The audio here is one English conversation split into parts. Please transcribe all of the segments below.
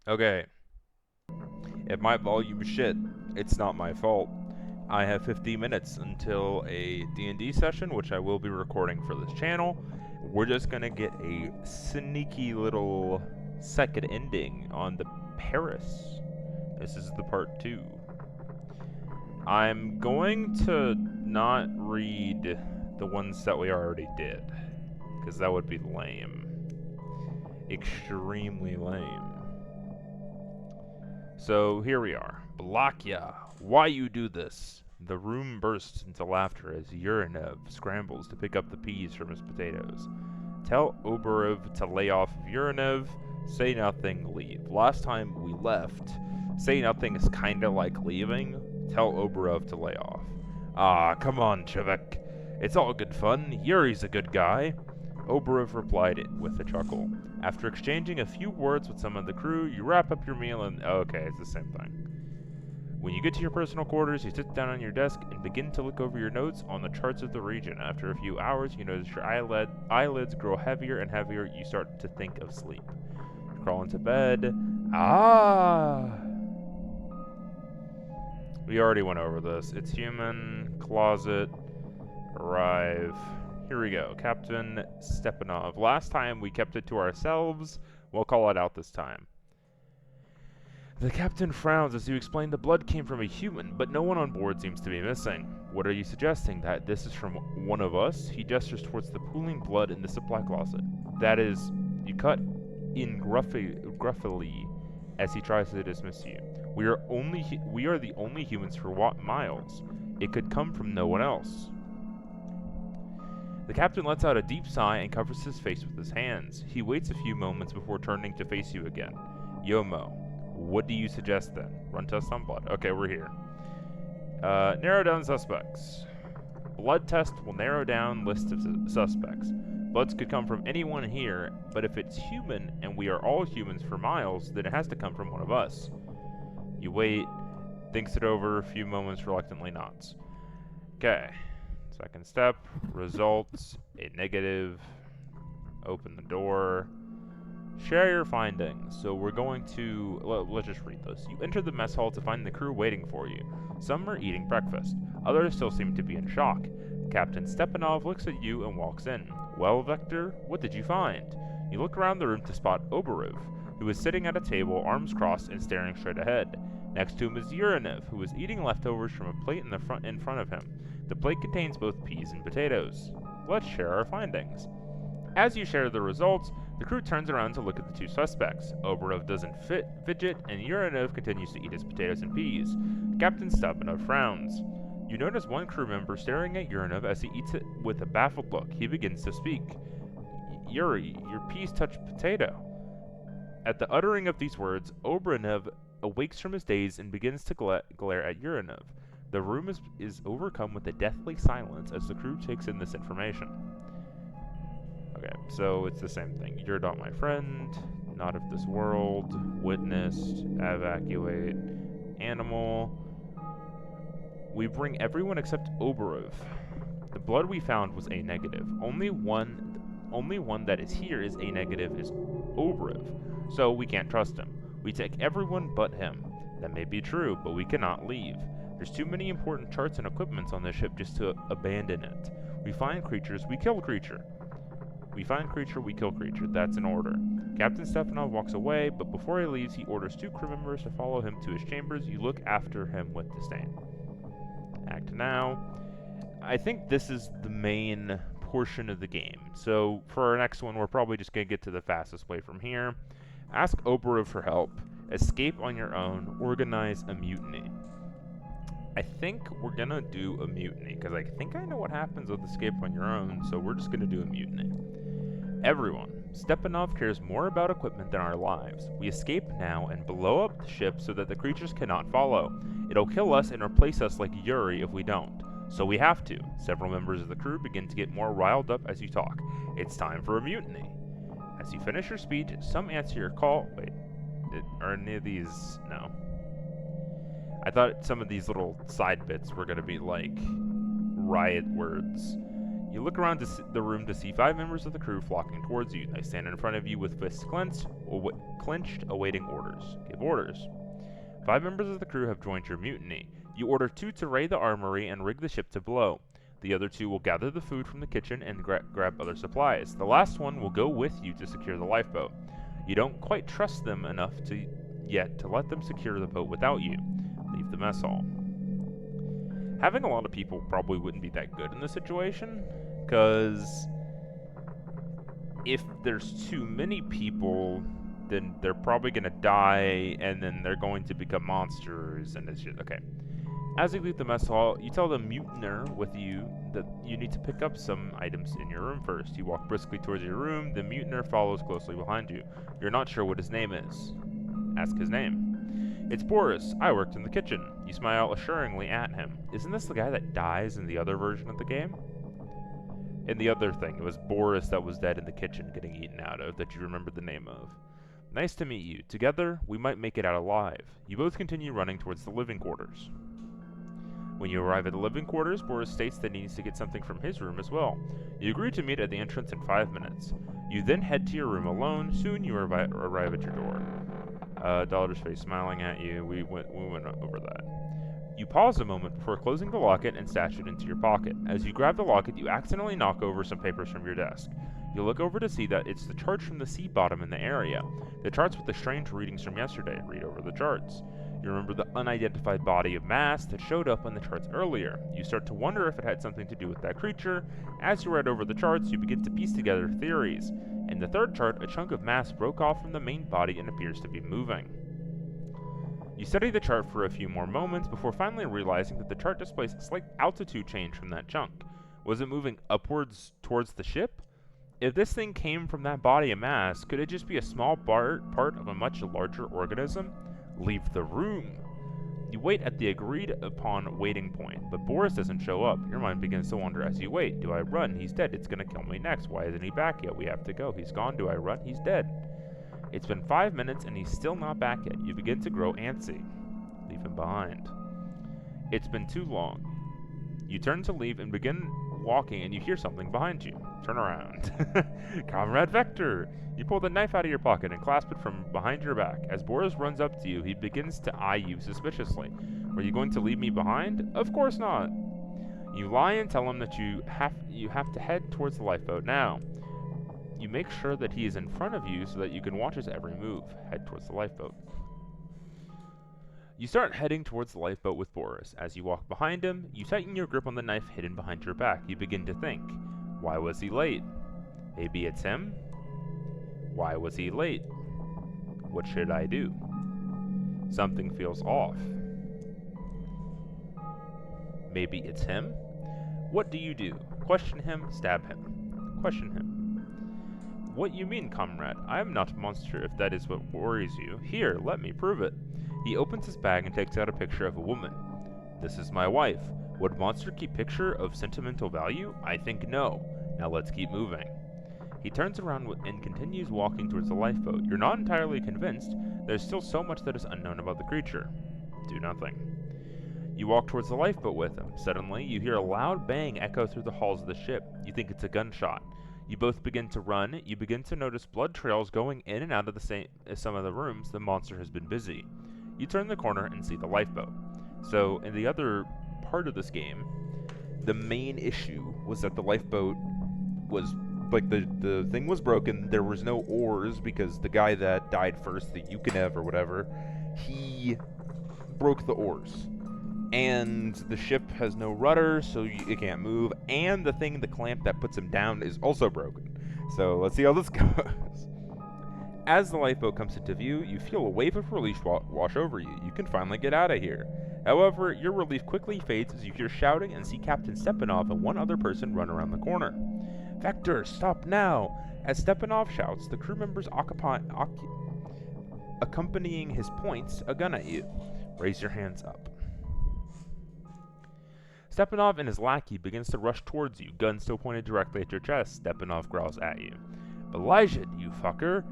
Okay, if my volume is shit, it's not my fault. I have 50 minutes until a D&D session, which I will be recording for this channel. We're just gonna get a sneaky little second ending on the Paris. This is the part 2. I'm going to not read the ones that we already did, because that would be lame. Extremely lame. So here we are. Blakya, why you do this? The room bursts into laughter as Urinev scrambles to pick up the peas from his potatoes. Tell Oberov to lay off of Urinev. Say nothing, leave. Last time we left, say nothing is kinda like leaving. Tell Oberov to lay off. Ah, come on, Chevek. It's all good fun. Yuri's a good guy. Oberov replied with a chuckle. After exchanging a few words with some of the crew, you wrap up your meal and... okay, it's the same thing. When you get to your personal quarters, you sit down on your desk and begin to look over your notes on the charts of the region. After a few hours, you notice your eyelids grow heavier and heavier. You start to think of sleep. You crawl into bed. Ah! We already went over this. It's human, closet, arrive. Here we go. Captain Stepanov. Last time we kept it to ourselves. We'll call it out this time. The captain frowns as you explain the blood came from a human, but no one on board seems to be missing. What are you suggesting? That this is from one of us? He gestures towards the pooling blood in the supply closet. That is, you cut in gruffily as he tries to dismiss you. We are the only humans for miles. It could come from no one else. The captain lets out a deep sigh and covers his face with his hands. He waits a few moments before turning to face you again. Yomo, what do you suggest then? Run test on blood. Okay, we're here. Narrow down suspects. Blood test will narrow down list of suspects. Bloods could come from anyone here, but if it's human and we are all humans for miles, then it has to come from one of us. You wait, thinks it over, a few moments, reluctantly nods. Okay. Second step, results, a negative, open the door, share your findings. So we're going to, let's just read this. You enter the mess hall to find the crew waiting for you. Some are eating breakfast, others still seem to be in shock. Captain Stepanov looks at you and walks in. Well, Vector, what did you find? You look around the room to spot Oberov, who is sitting at a table, arms crossed and staring straight ahead. Next to him is Urinev, who is eating leftovers from a plate in front of him. The plate contains both peas and potatoes. Let's share our findings. As you share the results, the crew turns around to look at the two suspects. Oberov doesn't fidget, and Urinev continues to eat his potatoes and peas. Captain Stepanov frowns. You notice one crew member staring at Urinev as he eats it with a baffled look. He begins to speak. Yuri, your peas touch potato. At the uttering of these words, Oberov awakes from his daze and begins to glare at Urinev. The room is overcome with a deathly silence as the crew takes in this information. Okay, so it's the same thing. You're not my friend, not of this world, witnessed, evacuate, animal. We bring everyone except Oberov. The blood we found was A negative. Only one that is here is A negative is Oberov, so we can't trust him. We take everyone but him. That may be true, but we cannot leave. There's too many important charts and equipments on this ship just to abandon it. We find creatures, we kill creature. We find creature, we kill creature. That's an order. Captain Stepanov walks away, but before he leaves, he orders two crew members to follow him to his chambers. You look after him with disdain. Act now. I think this is the main portion of the game. So for our next one, we're probably just going to get to the fastest way from here. Ask Oberov for help. Escape on your own. Organize a mutiny. I think we're gonna do a mutiny, because I think I know what happens with escape on your own, so we're just gonna do a mutiny. Everyone, Stepanov cares more about equipment than our lives. We escape now and blow up the ship so that the creatures cannot follow. It'll kill us and replace us like Yuri if we don't. So we have to. Several members of the crew begin to get more riled up as you talk. It's time for a mutiny. As you finish your speech, some answer your call. Wait, are any of these? No. I thought some of these little side bits were going to be like riot words. You look around the room to see 5 members of the crew flocking towards you. They stand in front of you with fists clenched, awaiting orders. Give orders. 5 members of the crew have joined your mutiny. You order 2 to raid the armory and rig the ship to blow. The other 2 will gather the food from the kitchen and grab other supplies. The last one will go with you to secure the lifeboat. You don't quite trust them enough yet to let them secure the boat without you. Leave the mess hall. Having a lot of people probably wouldn't be that good in this situation, because if there's too many people, then they're probably going to die, and then they're going to become monsters, and it's just, okay. As you leave the mess hall, you tell the mutineer with you that you need to pick up some items in your room first. You walk briskly towards your room, the mutineer follows closely behind you. You're not sure what his name is. Ask his name. It's Boris. I worked in the kitchen. You smile assuringly at him. Isn't this the guy that dies in the other version of the game? In the other thing, it was Boris that was dead in the kitchen getting eaten out of that you remembered the name of. Nice to meet you. Together, we might make it out alive. You both continue running towards the living quarters. When you arrive at the living quarters, Boris states that he needs to get something from his room as well. You agree to meet at the entrance in 5 minutes. You then head to your room alone. Soon you arrive at your door. Dollar's face smiling at you. We went over that. You pause a moment before closing the locket and stash it into your pocket. As you grab the locket, you accidentally knock over some papers from your desk. You look over to see that it's the charts from the sea bottom in the area. The charts with the strange readings from yesterday. Read over the charts. You remember the unidentified body of mass that showed up on the charts earlier. You start to wonder if it had something to do with that creature. As you read over the charts, you begin to piece together theories. In the 3rd chart, a chunk of mass broke off from the main body and appears to be moving. You study the chart for a few more moments before finally realizing that the chart displays a slight altitude change from that chunk. Was it moving upwards towards the ship? If this thing came from that body of mass, could it just be a small part of a much larger organism? Leave the room. You wait at the agreed upon waiting point, but Boris doesn't show up. Your mind begins to wander as you wait. Do I run? He's dead. It's gonna kill me next. Why isn't he back yet? We have to go. He's gone. Do I run? He's dead. It's been 5 minutes and he's still not back yet. You begin to grow antsy. Leave him behind. It's been too long. You turn to leave and begin walking and you hear something behind you. Turn around. Comrade Vector! You pull the knife out of your pocket and clasp it from behind your back. As Boris runs up to you, he begins to eye you suspiciously. Were you going to leave me behind? Of course not. You lie and tell him that you have to head towards the lifeboat now. You make sure that he is in front of you so that you can watch his every move. Head towards the lifeboat. You start heading towards the lifeboat with Boris. As you walk behind him, you tighten your grip on the knife hidden behind your back. You begin to think. Why was he late? Maybe it's him? Why was he late? What should I do? Something feels off. Maybe it's him? What do you do? Question him, stab him. Question him. What you mean, comrade? I am not a monster if that is what worries you. Here, let me prove it. He opens his bag and takes out a picture of a woman. This is my wife. Would monster keep picture of sentimental value? I think no. Now let's keep moving. He turns around and continues walking towards the lifeboat. You're not entirely convinced. There's still so much that is unknown about the creature. Do nothing. You walk towards the lifeboat with him. Suddenly, you hear a loud bang echo through the halls of the ship. You think it's a gunshot. You both begin to run. You begin to notice blood trails going in and out of some of the rooms. The monster has been busy. You turn the corner and see the lifeboat. So, in the other part of this game, the main issue was that the lifeboat was, like, the thing was broken. There was no oars because the guy that died first, the Yukonev or whatever, he broke the oars. And the ship has no rudder, so it can't move. And the clamp that puts him down is also broken. So let's see how this goes. As the lifeboat comes into view, you feel a wave of relief wash over you. You can finally get out of here. However, your relief quickly fades as you hear shouting and see Captain Stepanov and one other person run around the corner. Vector, stop now! As Stepanov shouts, the crew members accompanying his points a gun at you. Raise your hands up. Stepanov and his lackey begins to rush towards you, gun still pointed directly at your chest. Stepanov growls at you. Elijah, you fucker!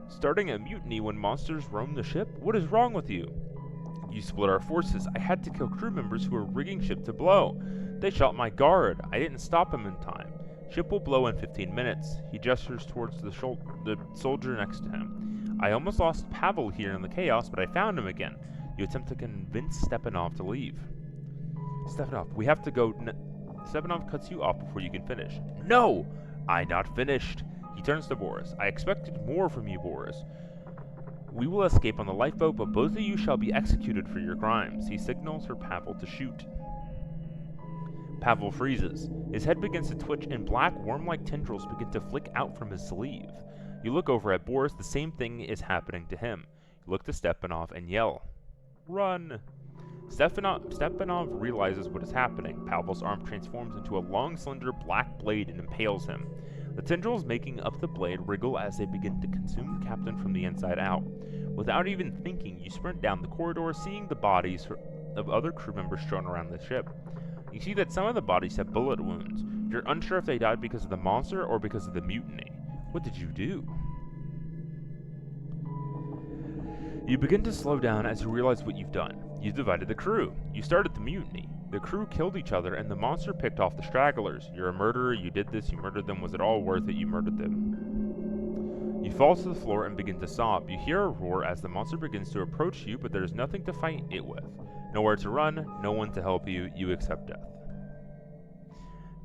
Starting a mutiny when monsters roam the ship? What is wrong with you? You split our forces. I had to kill crew members who were rigging ship to blow. They shot my guard. I didn't stop him in time. Ship will blow in 15 minutes. He gestures towards the soldier next to him. I almost lost Pavel here in the chaos, but I found him again. You attempt to convince Stepanov to leave. Stepanov, we have to go. Stepanov cuts you off before you can finish. No! I not finished. He turns to Boris. I expected more from you, Boris. We will escape on the lifeboat, but both of you shall be executed for your crimes. He signals for Pavel to shoot. Pavel freezes. His head begins to twitch, and black, worm-like tendrils begin to flick out from his sleeve. You look over at Boris. The same thing is happening to him. You look to Stepanov and yell, "Run!" Stepanov realizes what is happening. Pavel's arm transforms into a long, slender black blade and impales him. The tendrils making up the blade wriggle as they begin to consume the captain from the inside out. Without even thinking, you sprint down the corridor, seeing the bodies of other crew members strewn around the ship. You see that some of the bodies have bullet wounds. You're unsure if they died because of the monster or because of the mutiny. What did you do? You begin to slow down as you realize what you've done. You've divided the crew. You started the mutiny. The crew killed each other, and the monster picked off the stragglers. You're a murderer. You did this. You murdered them. Was it all worth it? You murdered them. You fall to the floor and begin to sob. You hear a roar as the monster begins to approach you, but there is nothing to fight it with. Nowhere to run, no one to help you. You accept death.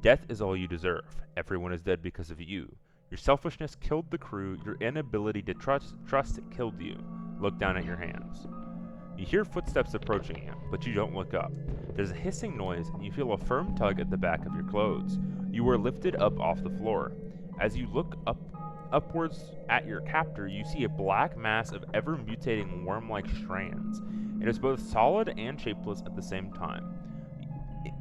Death is all you deserve. Everyone is dead because of you. Your selfishness killed the crew. Your inability to trust killed you. Look down at your hands. You hear footsteps approaching you, but you don't look up. There's a hissing noise, and you feel a firm tug at the back of your clothes. You are lifted up off the floor. As you look upwards at your captor, you see a black mass of ever-mutating worm-like strands. It is both solid and shapeless at the same time.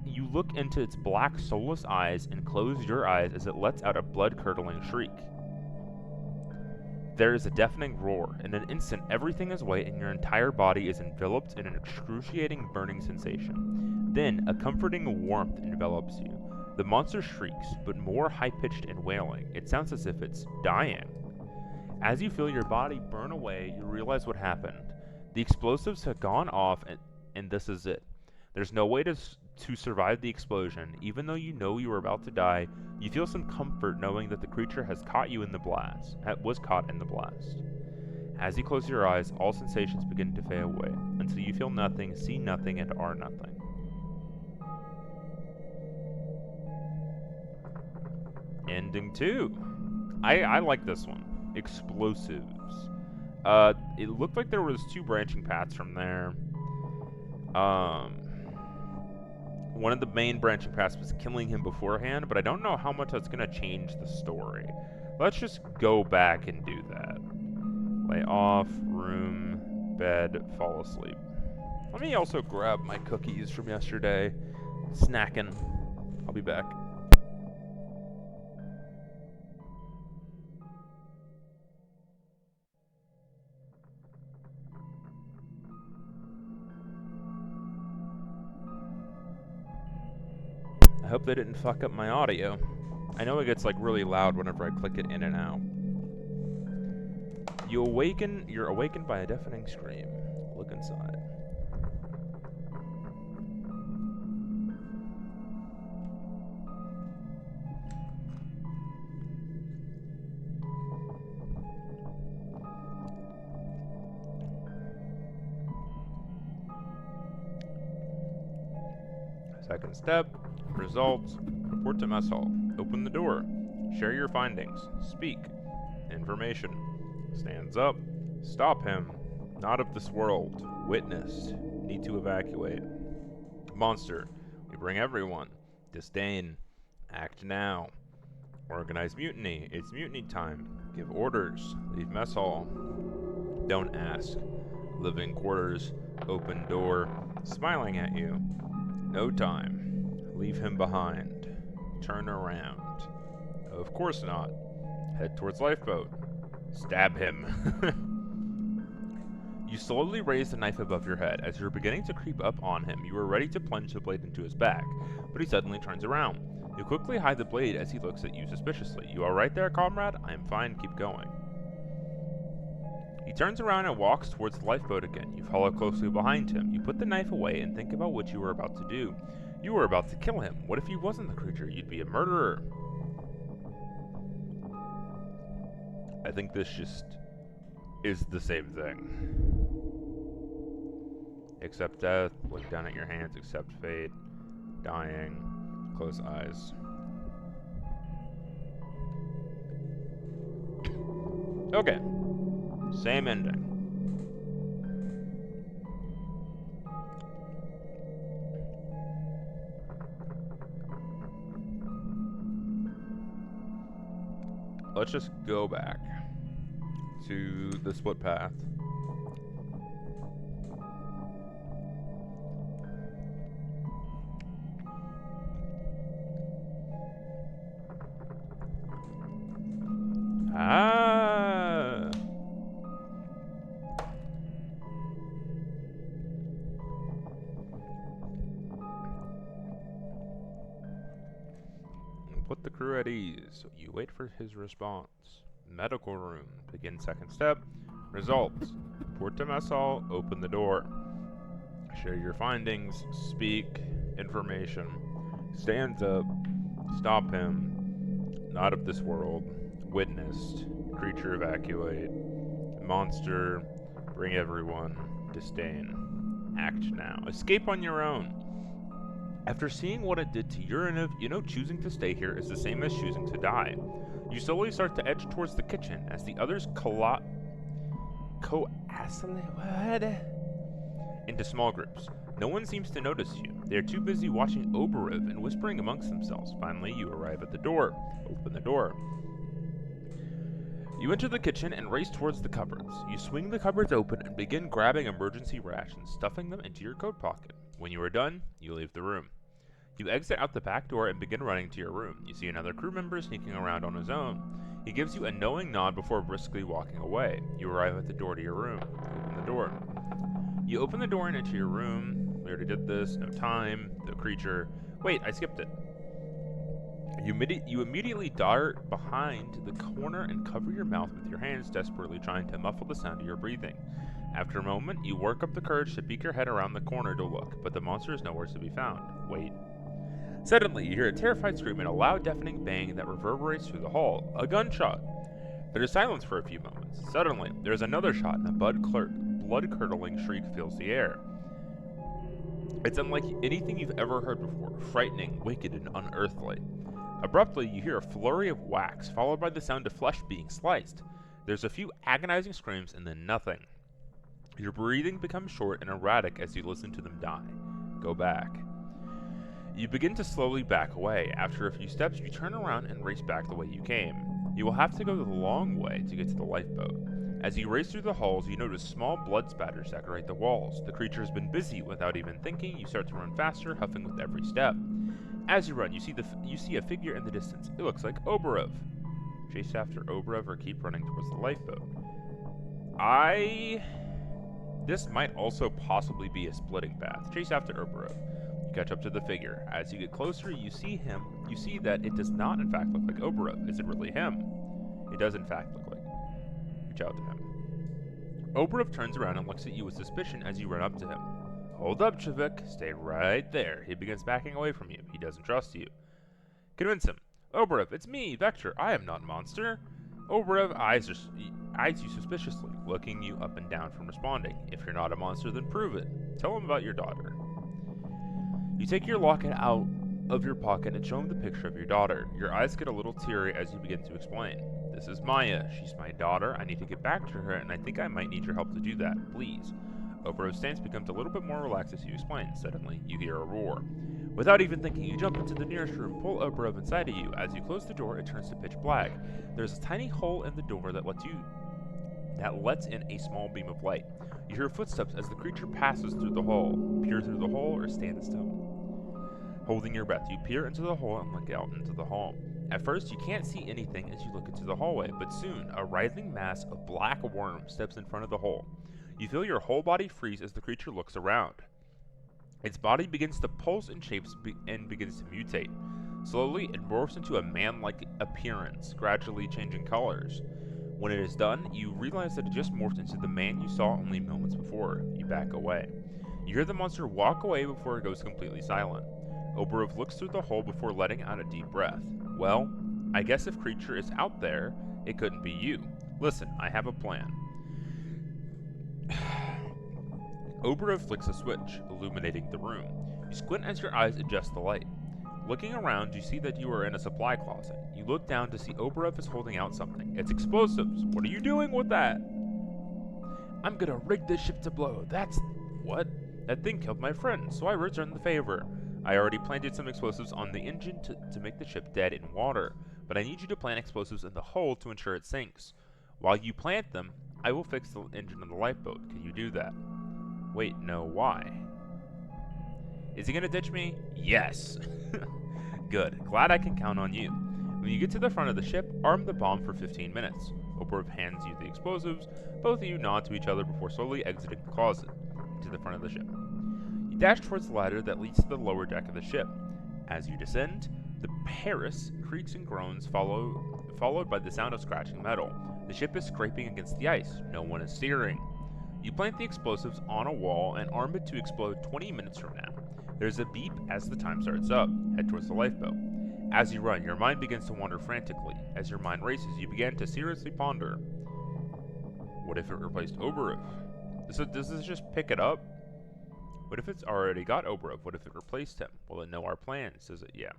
You look into its black, soulless eyes and close your eyes as it lets out a blood-curdling shriek. There is a deafening roar. In an instant, everything is white and your entire body is enveloped in an excruciating burning sensation. Then, a comforting warmth envelops you. The monster shrieks, but more high-pitched and wailing. It sounds as if it's dying. As you feel your body burn away, you realize what happened. The explosives have gone off, and this is it. There's no way to survive the explosion. Even though you know you are about to die, you feel some comfort knowing that the creature was caught in the blast. As you close your eyes, all sensations begin to fade away, until you feel nothing, see nothing, and are nothing. Ending 2. I like this one. Explosives. It looked like there was 2 branching paths from there. One of the main branching paths was killing him beforehand, but I don't know how much that's going to change the story. Let's just go back and do that. Lay off, room, bed, fall asleep. Let me also grab my cookies from yesterday. Snacking. I'll be back. I hope they didn't fuck up my audio. I know it gets like really loud whenever I click it in and out. You're awakened by a deafening scream. Look inside. Second step. Results. Report to mess hall. Open the door. Share your findings. Speak. Information. Stands up. Stop him. Not of this world. Witnessed. Need to evacuate. Monster. We bring everyone. Disdain. Act now. Organize mutiny. It's mutiny time. Give orders. Leave mess hall. Don't ask. Living quarters. Open door. Smiling at you. No time. Leave him behind. Turn around. Of course not. Head towards lifeboat. Stab him. You slowly raise the knife above your head. As you're beginning to creep up on him, you are ready to plunge the blade into his back, but he suddenly turns around. You quickly hide the blade as he looks at you suspiciously. You all right there, comrade? I am fine. Keep going. He turns around and walks towards the lifeboat again. You follow closely behind him. You put the knife away and think about what you were about to do. You were about to kill him. What if he wasn't the creature? You'd be a murderer. I think this just is the same thing. Accept death, look down at your hands, accept fate, dying, close eyes. Okay, same ending. Let's just go back to the split path. Ah! Put the crew at ease. You wait for his response. Medical room. Begin second step. Results. Report to mess hall. Open the door. Share your findings. Speak. Information. Stands up. Stop him. Not of this world. Witnessed. Creature evacuate. Monster. Bring everyone. Disdain. Act now. Escape on your own. After seeing what it did to Urinov, you know choosing to stay here is the same as choosing to die. You slowly start to edge towards the kitchen as the others coagulate into small groups. No one seems to notice you. They are too busy watching Oberov and whispering amongst themselves. Finally, you arrive at the door. Open the door. You enter the kitchen and race towards the cupboards. You swing the cupboards open and begin grabbing emergency rations, stuffing them into your coat pocket. When you are done, you leave the room. You exit out the back door and begin running to your room. You see another crew member sneaking around on his own. He gives you a knowing nod before briskly walking away. You arrive at the door to your room. Open the door. You open the door and enter your room. We already did this. No time. The creature. Wait, I skipped it. You immediately dart behind the corner and cover your mouth with your hands, desperately trying to muffle the sound of your breathing. After a moment, you work up the courage to peek your head around the corner to look, but the monster is nowhere to be found. Wait. Suddenly, you hear a terrified scream and a loud, deafening bang that reverberates through the hall. A gunshot. There is silence for a few moments. Suddenly, there is another shot, and a blood-curdling shriek fills the air. It's unlike anything you've ever heard before, frightening, wicked, and unearthly. Abruptly, you hear a flurry of wax, followed by the sound of flesh being sliced. There's a few agonizing screams, and then nothing. Your breathing becomes short and erratic as you listen to them die. Go back. You begin to slowly back away. After a few steps, you turn around and race back the way you came. You will have to go the long way to get to the lifeboat. As you race through the halls, you notice small blood spatters decorate the walls. The creature has been busy. Without even thinking, you start to run faster, huffing with every step. As you run, you see a figure in the distance. It looks like Oberov. Chase after Oberov or keep running towards the lifeboat. This might also possibly be a splitting path. Chase after Oberov. You catch up to the figure. As you get closer, you see that it does not in fact look like Oberov. Is it really him? It does in fact look like. Reach out to him. Oberov turns around and looks at you with suspicion as you run up to him. Hold up, Chavik. Stay right there. He begins backing away from you. He doesn't trust you. Convince him. Oberov, it's me, Vector. I am not a monster. Oberov eyes you suspiciously, looking you up and down from responding. If you're not a monster, then prove it. Tell him about your daughter. You take your locket out of your pocket and show him the picture of your daughter. Your eyes get a little teary as you begin to explain. This is Maya. She's my daughter. I need to get back to her, and I think I might need your help to do that. Please. Oberov's stance becomes a little bit more relaxed as you explain. Suddenly, you hear a roar. Without even thinking, you jump into the nearest room, pull Oberov inside of you. As you close the door, it turns to pitch black. There's a tiny hole in the door that lets in a small beam of light. You hear footsteps as the creature passes through the hole. Peer through the hole or stand still. Holding your breath, you peer into the hole and look out into the hall. At first, you can't see anything as you look into the hallway, but soon, a writhing mass of black worm steps in front of the hole. You feel your whole body freeze as the creature looks around. Its body begins to pulse in shapes and begins to mutate. Slowly, it morphs into a man-like appearance, gradually changing colors. When it is done, you realize that it just morphed into the man you saw only moments before. You back away. You hear the monster walk away before it goes completely silent. Oberov looks through the hole before letting out a deep breath. Well, I guess if creature is out there, it couldn't be you. Listen, I have a plan. Oberov flicks a switch, illuminating the room. You squint as your eyes adjust the light. Looking around, you see that you are in a supply closet. You look down to see Oberov is holding out something. It's explosives. What are you doing with that? I'm gonna rig this ship to blow. That's... What? That thing killed my friend, so I returned the favor. I already planted some explosives on the engine to make the ship dead in water, but I need you to plant explosives in the hull to ensure it sinks. While you plant them, I will fix the engine of the lifeboat. Can you do that? Wait, no, why? Is he gonna ditch me? Yes! Good. Glad I can count on you. When you get to the front of the ship, arm the bomb for 15 minutes. Oberov hands you the explosives. Both of you nod to each other before slowly exiting the closet to the front of the ship. You dash towards the ladder that leads to the lower deck of the ship. As you descend, the Paris creaks and groans, followed by the sound of scratching metal. The ship is scraping against the ice. No one is steering. You plant the explosives on a wall and arm it to explode 20 minutes from now. There's a beep as the time starts up. Head towards the lifeboat. As you run, your mind begins to wander frantically. As your mind races, you begin to seriously ponder. What if it replaced Oberov? So does this just pick it up? What if it's already got Oberov? What if it replaced him? Will it know our plans? Does it? Yeah.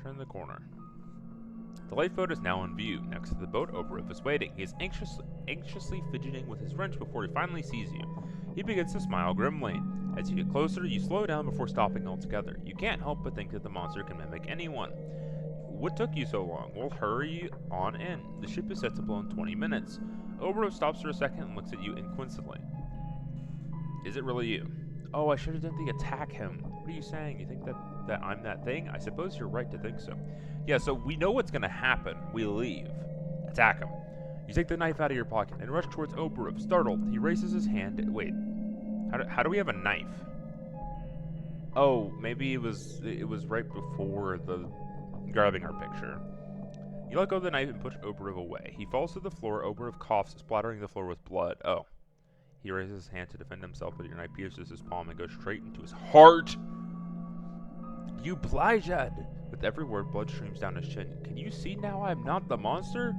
Turn the corner. The lifeboat is now in view. Next to the boat, Oberov is waiting. He is anxiously fidgeting with his wrench before he finally sees you. He begins to smile grimly. As you get closer, you slow down before stopping altogether. You can't help but think that the monster can mimic anyone. What took you so long? Well, hurry on in. The ship is set to blow in 20 minutes. Oberov stops for a second and looks at you inquisitively. Is it really you? Oh, I should have done the attack him. What are you saying? You think that I'm that thing? I suppose you're right to think so. Yeah, so we know what's gonna happen. We leave. Attack him. You take the knife out of your pocket and rush towards Oberov. Startled, he raises his hand. Wait. How do we have a knife? Oh, maybe it was right before the grabbing our picture. You let go of the knife and push Oberov away. He falls to the floor. Oberov coughs, splattering the floor with blood. Oh. He raises his hand to defend himself, but your knife pierces his palm and goes straight into his heart. You bludgeoned! With every word, blood streams down his chin. Can you see now I am not the monster?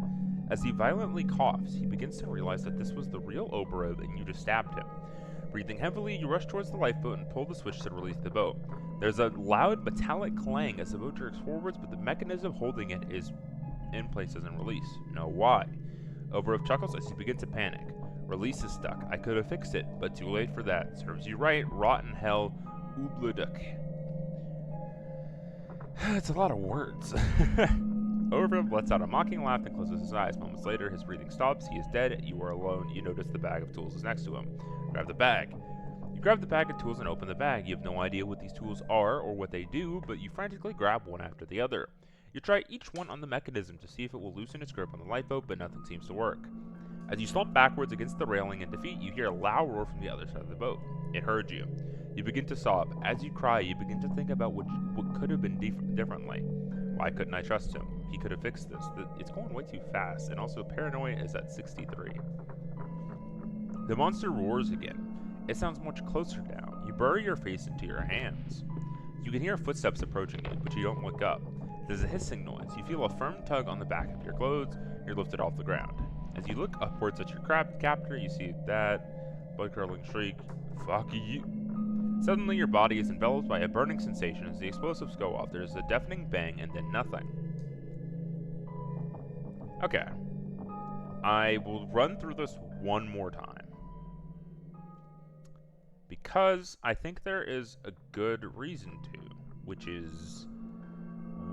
As he violently coughs, he begins to realize that this was the real Oberov and you just stabbed him. Breathing heavily, you rush towards the lifeboat and pull the switch to release the boat. There's a loud metallic clang as the boat jerks forwards, but the mechanism holding it is in place doesn't release. No, why? Oberov chuckles as he begins to panic. Release is stuck. I could have fixed it, but too late for that. Serves you right. Rotten hell. Oobleduk. It's a lot of words. Oberov lets out a mocking laugh and closes his eyes. Moments later, his breathing stops. He is dead. You are alone. You notice the bag of tools is next to him. Grab the bag. You grab the bag of tools and open the bag. You have no idea what these tools are or what they do, but you frantically grab one after the other. You try each one on the mechanism to see if it will loosen its grip on the lifeboat, but nothing seems to work. As you slump backwards against the railing in defeat, you hear a loud roar from the other side of the boat. It heard you. You begin to sob. As you cry, you begin to think about what could have been differently. Why couldn't I trust him? He could have fixed this. It's going way too fast, and also paranoia is at 63. The monster roars again. It sounds much closer now. You bury your face into your hands. You can hear footsteps approaching you, but you don't look up. There's a hissing noise. You feel a firm tug on the back of your clothes. You're lifted off the ground. As you look upwards at your captor, you see that blood-curdling shriek. Fuck you. Suddenly, your body is enveloped by a burning sensation as the explosives go off. There's a deafening bang and then nothing. Okay. I will run through this one more time. Because I think there is a good reason to, which is,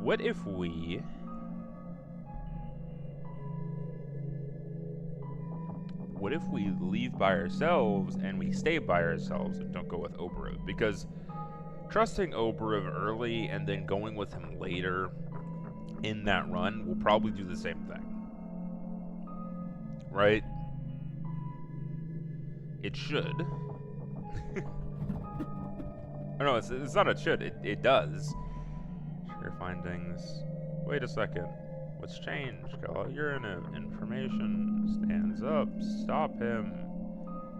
what if we leave by ourselves and we stay by ourselves and don't go with Oberov? Because trusting Oberov early and then going with him later in that run will probably do the same thing. Right? It should. Oh, no, it's not it should. It does. Share findings. Wait a second. What's changed? You're in information. Stands up. Stop him.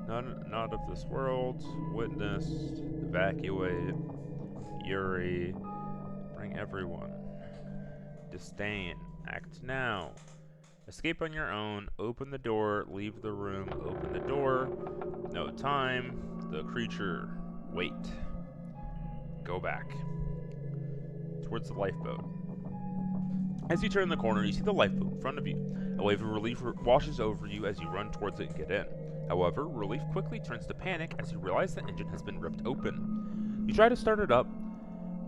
Not of this world. Witnessed. Evacuate. Yuri. Bring everyone. Disdain. Act now. Escape on your own. Open the door. Leave the room. Open the door. No time. The creature. Wait. Go back. Towards the lifeboat. As you turn the corner, you see the lifeboat in front of you. A wave of relief washes over you as you run towards it and get in. However, relief quickly turns to panic as you realize the engine has been ripped open. You try to start it up,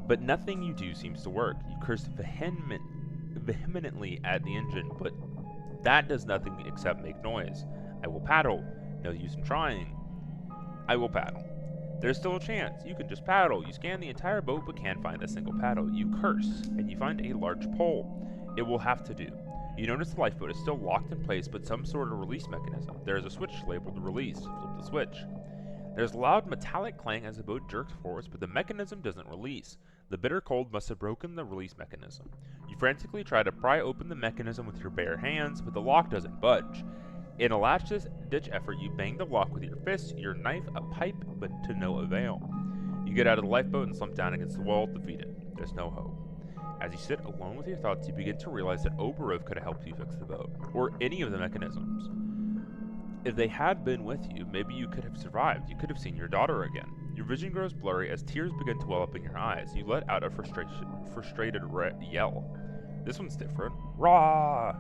but nothing you do seems to work. You curse vehemently at the engine, but that does nothing except make noise. I will paddle. No use in trying. I will paddle. There's still a chance. You can just paddle. You scan the entire boat but can't find a single paddle. You curse, and you find a large pole. It will have to do. You notice the lifeboat is still locked in place, but some sort of release mechanism. There is a switch labeled release. Flip the switch. There's a loud metallic clang as the boat jerks forwards, but the mechanism doesn't release. The bitter cold must have broken the release mechanism. You frantically try to pry open the mechanism with your bare hands, but the lock doesn't budge. In a last-ditch effort, you bang the lock with your fist, your knife, a pipe, but to no avail. You get out of the lifeboat and slump down against the wall, defeated. There's no hope. As you sit alone with your thoughts, you begin to realize that Oberov could have helped you fix the boat, or any of the mechanisms. If they had been with you, maybe you could have survived. You could have seen your daughter again. Your vision grows blurry as tears begin to well up in your eyes. You let out a frustrated yell. This one's different. Rah!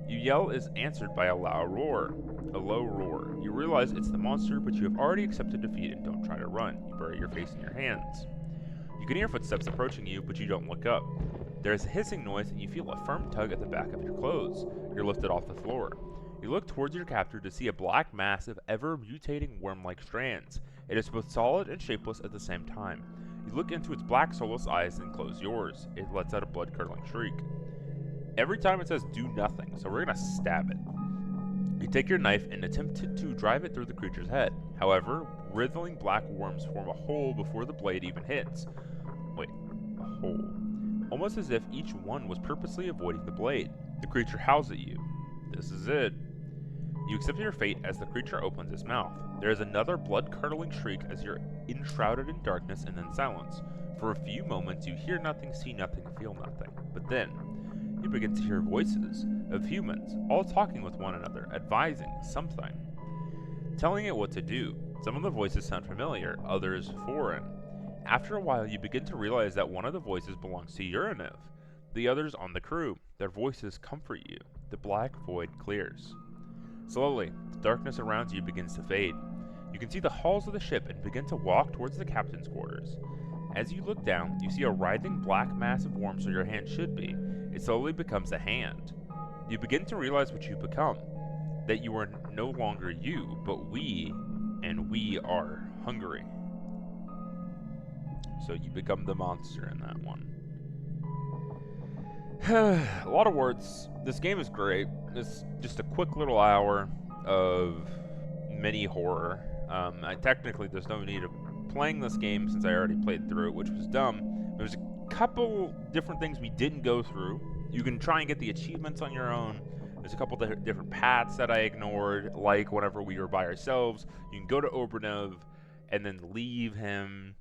You yell is answered by a low roar. You realize it's the monster, but you have already accepted defeat and don't try to run. You bury your face in your hands. You can hear footsteps approaching you, but you don't look up. There is a hissing noise, and you feel a firm tug at the back of your clothes. You're lifted off the floor. You look towards your captor to see a black mass of ever-mutating worm-like strands. It is both solid and shapeless at the same time. You look into its black, soulless eyes and close yours. It lets out a blood-curdling shriek. Every time it says do nothing, so we're going to stab it. You take your knife and attempt to drive it through the creature's head. However, wriggling black worms form a hole before the blade even hits. Wait, a hole. Almost as if each one was purposely avoiding the blade. The creature howls at you. This is it. You accept your fate as the creature opens its mouth. There is another blood-curdling shriek as you're enshrouded in darkness and then silence. For a few moments, you hear nothing, see nothing, feel nothing. But then, you begin to hear voices of humans, all talking with one another, advising something, telling it what to do. Some of the voices sound familiar, others foreign. After a while, you begin to realize that one of the voices belongs to Uranov, the others on the crew. Their voices comfort you. The black void clears. Slowly, the darkness around you begins to fade. You can see the halls of the ship and begin to walk towards the captain's quarters. As you look down, you see a writhing black mass of worms where your hand should be. It slowly becomes a hand. You begin to realize what you become. That you are no longer you, but we, and we are Hungary. So you become the monster in that one. A lot of words. This game is great. It's just a quick little hour of mini horror. Technically, there's no need of playing this game since I already played through it, which was dumb. There's a couple different things we didn't go through. You can try and get the achievements on your own. There's a couple different paths that I ignored, like whenever we were by ourselves. You can go to Oberov and then leave him.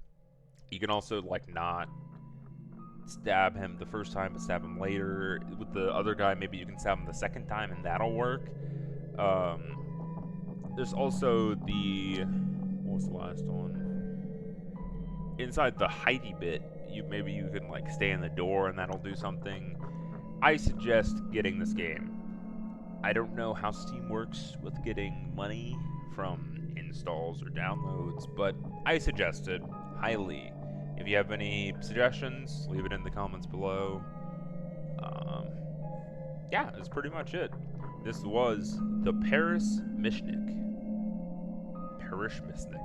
You can also, like, not stab him the first time, but stab him later. With the other guy, maybe you can stab him the second time, and that'll work. There's also the... what was the last one? Inside the Heidi bit, maybe you can, like, stay in the door, and that'll do something. I suggest getting this game. I don't know how Steam works with getting money from installs or downloads, but I suggest it highly. If you have any suggestions, leave it in the comments below. Yeah, that's pretty much it. This was the PERESMESHNIK. PERESMESHNIK.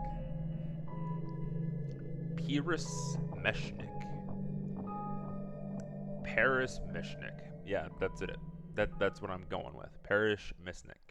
PERESMESHNIK. Yeah, that's it. That's what I'm going with. PERESMESHNIK.